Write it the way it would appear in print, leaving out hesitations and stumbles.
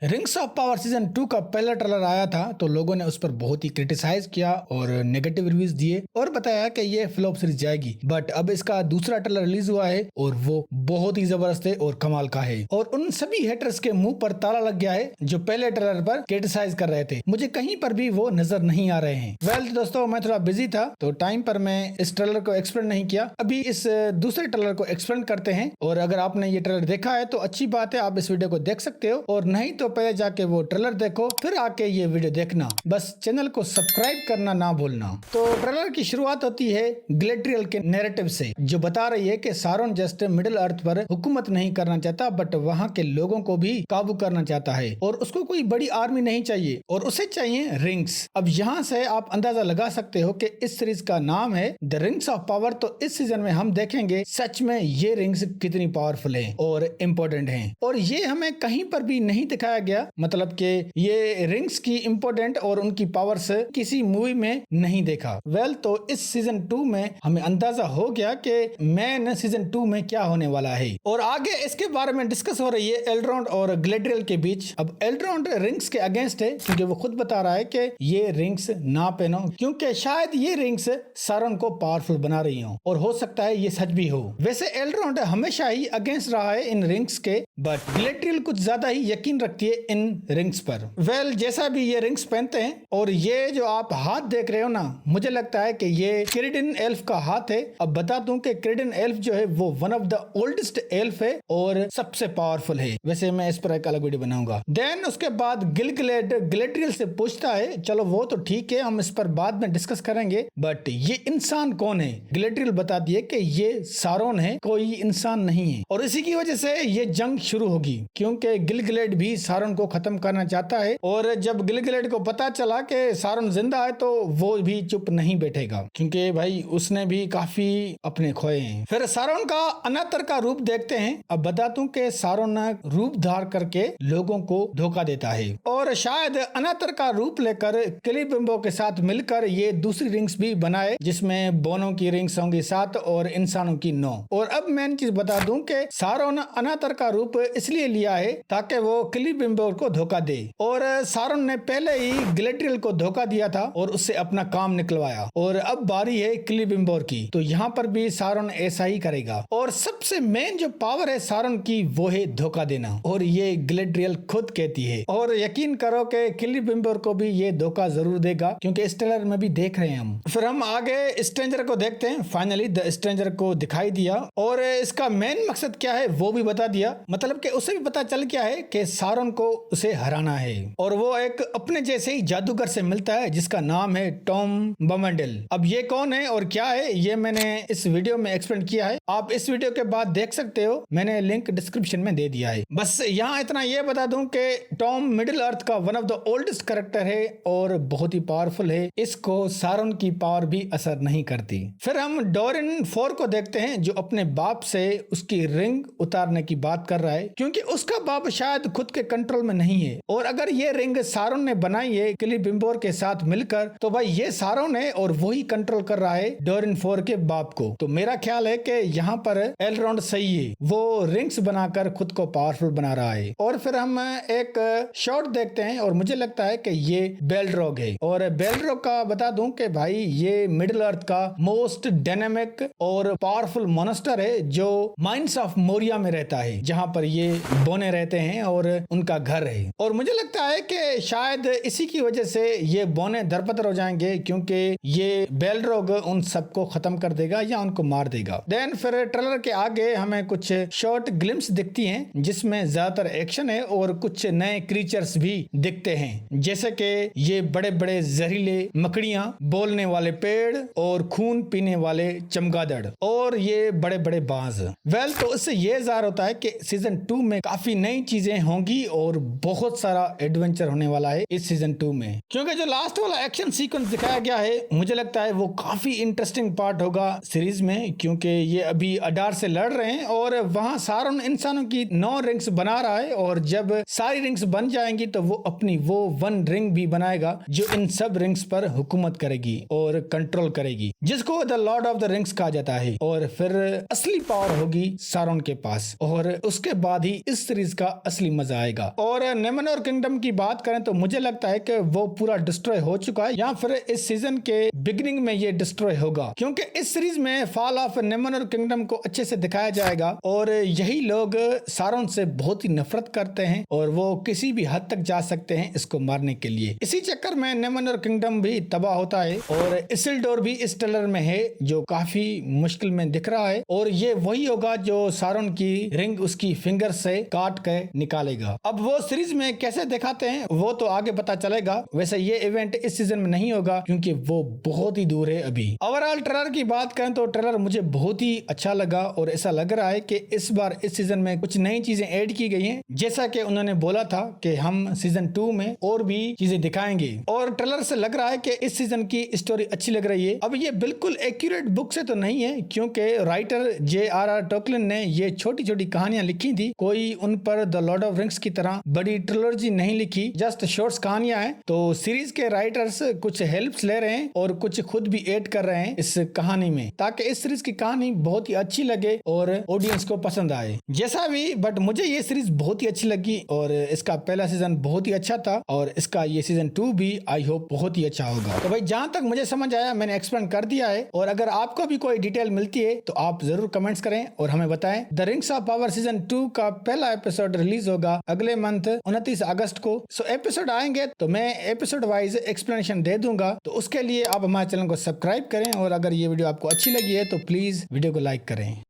Rings of power season 2 का पहला trailer आया था तो लोगों ने उस पर बहुत ही क्रिटिसाइज किया और नेगेटिव रिव्यूज दिए और बताया कि ये फ्लॉप सीरीज जाएगी। बट अब इसका दूसरा ट्रेलर रिलीज हुआ है और वो बहुत ही जबरदस्त है और कमाल का है और उन सभी हेटर्स के मुंह पर ताला लग गया है जो पहले ट्रेलर पर क्रिटिसाइज कर रहे थे। मुझे कहीं पर भी वो नजर नहीं आ रहे हैं। वेल दोस्तों, मैं थोड़ा बिजी था तो टाइम पर मैं इस ट्रेलर को एक्सप्लेन नहीं किया। अभी इस दूसरे ट्रेलर को एक्सप्लेन करते हैं और अगर आपने ये ट्रेलर देखा है तो अच्छी बात है, आप इस वीडियो को देख सकते हो और नहीं तो पहले जाके वो ट्रेलर देखो फिर आके ये वीडियो देखना। बस चैनल को सब्सक्राइब करना ना भूलना। तो ट्रेलर की शुरुआत होती है गैलेड्रियल के नैरेटिव से जो बता रही है कि सारोन जस्ट मिडिल अर्थ पर हुकूमत नहीं करना चाहता बट वहाँ के लोगों को भी काबू करना चाहता है और उसको कोई बड़ी आर्मी नहीं चाहिए और उसे चाहिए रिंग्स। अब यहाँ से आप अंदाजा लगा सकते हो कि इस सीरीज का नाम है द रिंग्स ऑफ पावर। तो इस सीजन में हम देखेंगे सच में ये रिंग्स कितनी पावरफुल है और इम्पोर्टेंट है और ये हमें कहीं पर भी नहीं दिखाया गया। मतलब कि ये रिंग्स की इम्पोर्टेंट और उनकी पावर्स किसी मूवी में नहीं देखा। वेल तो इस सीजन 2 में हमें अंदाजा हो गया कि मेन सीजन 2 में क्या होने वाला है और आगे इसके बारे में डिस्कस हो रही है एल्ड्रॉन्ड और गैलेड्रियल के बीच। अब एल्ड्रॉन्ड रिंग्स के अगेंस्ट है क्योंकि वो खुद बता रहा है कि ये रिंग्स ना पहनो क्योंकि शायद ये रिंग्स सारोन को पावरफुल बना रही हो और हो सकता है ये सच भी हो। वैसे एल्ड्रॉन्ड हमेशा ही अगेंस्ट रहा है इन रिंग्स के बट गैलेड्रियल कुछ ज्यादा ही यकीन रखती है इन रिंग्स पर। वेल जैसा भी ये रिंग्स पहनते हैं और ये जो आप हाथ देख रहे हो ना, मुझे लगता है कि ये क्रेडिन एल्फ का हाथ है। अब बता दूं कि क्रेडिन एल्फ जो है वो one of the oldest elf है और सबसे पावरफुल है। वैसे मैं इस पर एक अलग वीडियो बनाऊंगा। देन उसके बाद गैलेड्रियल से पूछता है, चलो वो तो ठीक है, हम इस पर बाद में डिस्कस करेंगे, बट ये इंसान कौन है? गैलेड्रियल बता दिए कि ये सारोन है, कोई इंसान नहीं है और इसी की वजह से ये जंग शुरू होगी क्योंकि गिलगिलेड भी सारोन को खत्म करना चाहता है और जब गिलगिलेड को पता चला कि सारोन जिंदा है तो वो भी चुप नहीं बैठेगा क्योंकि भाई उसने भी काफी अपने खोए हैं। फिर सारोन का अनातर का रूप देखते हैं। अब बता दूं कि सारोन रूप धार करके लोगों को धोखा देता है और शायद अनातर का रूप लेकर किलीबिम्बो के साथ मिलकर ये दूसरी रिंग्स भी बनाए जिसमें बोनों की रिंग्स होंगी 7 और इंसानों की 9। और अब मैं चीज बता दूं कि सारोन अनातर का रूप इसलिए लिया है ताकि वो किलीबिम्बो को धोखा दे और सारोन ने पहले ही गैलेड्रियल को धोखा दिया था और उससे अपना काम निकलवाया और अब बारी है किलीबिम्बोर की। तो यहाँ पर भी सारोन ऐसा ही करेगा और सबसे मेन जो पावर है सारोन की वो है धोखा देना और ये गैलेड्रियल खुद कहती है और यकीन करो कि किलीबिम्बोर को भी ये धोखा जरूर देगा क्योंकि इस ट्रेलर में भी देख रहे हैं हम। फिर हम आगे स्ट्रेंजर को देखते हैं। फाइनली द स्ट्रेंजर को दिखाई दिया और इसका मेन मकसद क्या है वो भी बता दिया। मतलब कि उसे भी पता चल गया है कि सारोन को उसे हराना है और वो एक अपने जैसे ही जादूगर से मिलता है जिसका नाम है टॉम बॉमडेल। अब ये कौन है और क्या है ये मैंने इस वीडियो में एक्सप्लेन किया है, आप इस वीडियो के बाद देख सकते हो, मैंने लिंक डिस्क्रिप्शन में दे दिया है। बस यहाँ इतना ये बता दूं कि टॉम मिडिल अर्थ का one of the oldest character है और बहुत ही पावरफुल है, इसको सारोन की पावर भी असर नहीं करती। फिर हम डोरिन 4 को देखते हैं जो अपने बाप से उसकी रिंग उतारने की बात कर रहा है क्योंकि उसका बाप शायद खुद के कंट्रोल में नहीं है और अगर ये रिंग सारोन ने बनाई है किलीबिम्बोर के साथ मिलकर तो भाई ये सारोन है और वही कंट्रोल कर रहा है डोरिन 4 के बाप को। तो मेरा ख्याल है कि यहाँ पर एल्ड्रॉन्ड सही है, वो रिंग्स बनाकर खुद को पावरफुल बना रहा है। और फिर हम एक शॉट देखते हैं और मुझे लगता है कि ये बेल्ड्रोग है और बेल्ड्रोग का बता दूं कि भाई ये मिडिल अर्थ का मोस्ट डायनेमिक और पावरफुल मॉन्स्टर है जो माइंस ऑफ मोरिया में रहता है जहाँ पर ये बोने रहते हैं और उनका घर है और मुझे लगता है कि शायद इसी की वजह से ये बोने दरपतर हो जाएंगे क्योंकि ये बेल्ड्रोग उन सबको खत्म कर देगा या उनको मार देगा। देन फिर ट्रेलर के आगे हमें कुछ शॉर्ट ग्लिम्स दिखती हैं जिसमें ज्यादातर एक्शन है और कुछ नए क्रीचर्स भी दिखते हैं जैसे कि ये बड़े बड़े जहरीले मकड़ियां, बोलने वाले पेड़ और खून पीने वाले चमगादड़ और ये बड़े बड़े बाज। वेल तो इससे ये ज़ाहिर होता है कि सीजन 2 में काफी नई चीजें होंगी और बहुत सारा एडवेंचर होने वाला है इस सीजन 2 में क्योंकि जो लास्ट वाला एक्शन सीक्वेंस दिखाया गया है मुझे लगता है वो काफी इंटरेस्टिंग पार्ट होगा सीरीज में क्योंकि ये अभी अडार से लड़ रहे हैं और वहां सारोन इंसानों की 9 रिंग्स बना रहा है और जब सारी रिंग्स बन जाएंगी तो वो अपनी वो 1 रिंग भी बनाएगा जो इन सब रिंग्स पर हुकूमत करेगी और कंट्रोल करेगी जिसको the Lord of the rings कहा जाता है और फिर असली पावर होगी सारोन के पास और उसके बाद ही इस सीरीज का असली मजा आएगा। और नेमनोर किंगडम की बात करें तो मुझे लगता है कि वो पूरा डिस्ट्रॉय हो चुका है, या फिर इस सीजन के बिगिनिंग में ये डिस्ट्रॉय होगा, क्योंकि इस सीरीज में फॉल ऑफ नेमनोर किंगडम को अच्छे से दिखाया जाएगा। और यही लोग सारोन से बहुत ही नफरत करते हैं और वो किसी भी हद तक जा सकते हैं इसको मारने के लिए। इसी चक्कर में नेमनोर किंगडम भी तबाह होता है और इसिल्डोर भी इस ट्रेलर में है जो काफी मुश्किल में दिख रहा है, और ये वही होगा जो सारोन की रिंग उसकी फिंगर से काट के निकालेगा। अब वो सीरीज में कैसे दिखाते हैं वो तो आगे पता चलेगा। वैसे ये इवेंट इस सीजन में नहीं होगा क्योंकि वो बहुत ही दूर है अभी। ओवरऑल ट्रेलर की बात करें तो ट्रेलर मुझे बहुत ही अच्छा लगा और ऐसा लग रहा है कि इस बार इस सीजन में कुछ नई चीजें ऐड की गई हैं, जैसा कि उन्होंने बोला था कि हम सीजन 2 में और भी चीजें दिखाएंगे। और ट्रेलर से लग रहा है कि इस सीजन की स्टोरी अच्छी लग रही है। अब ये बिल्कुल एक्यूरेट बुक से तो नहीं है क्योंकि राइटर J.R.R. टोल्किन ने ये छोटी छोटी कहानियां लिखी थी, कोई उन पर द लॉर्ड ऑफ रिंग्स की तरह बड़ी ट्रिलॉजी नहीं लिखी, जस्ट शॉर्ट्स कहानियां हैं। तो सीरीज के राइटर्स कुछ हेल्प्स ले रहे हैं और कुछ खुद भी ऐड कर रहे हैं इस कहानी में, ताकि इस सीरीज की कहानी बहुत ही अच्छी लगे और ऑडियंस को पसंद आए। जैसा भी, बट मुझे ये सीरीज बहुत ही अच्छी लगी और इसका पहला सीजन बहुत ही अच्छा था और इसका ये सीजन 2 भी आई होप बहुत ही अच्छा होगा। तो भाई जहां तक मुझे समझ आया मैंने एक्सप्लेन कर दिया है, और अगर आपको भी कोई डिटेल मिलती है तो आप जरूर कमेंट्स करें और हमें बताएं। The rings of power season 2 का पहला एपिसोड रिलीज होगा अगले मंथ 29 अगस्त को। सो एपिसोड आएंगे तो मैं एपिसोड वाइज एक्सप्लेनेशन दे दूंगा, तो उसके लिए आप हमारे चैनल को सब्सक्राइब करें और अगर ये वीडियो आपको अच्छी लगी है तो प्लीज वीडियो को लाइक करें।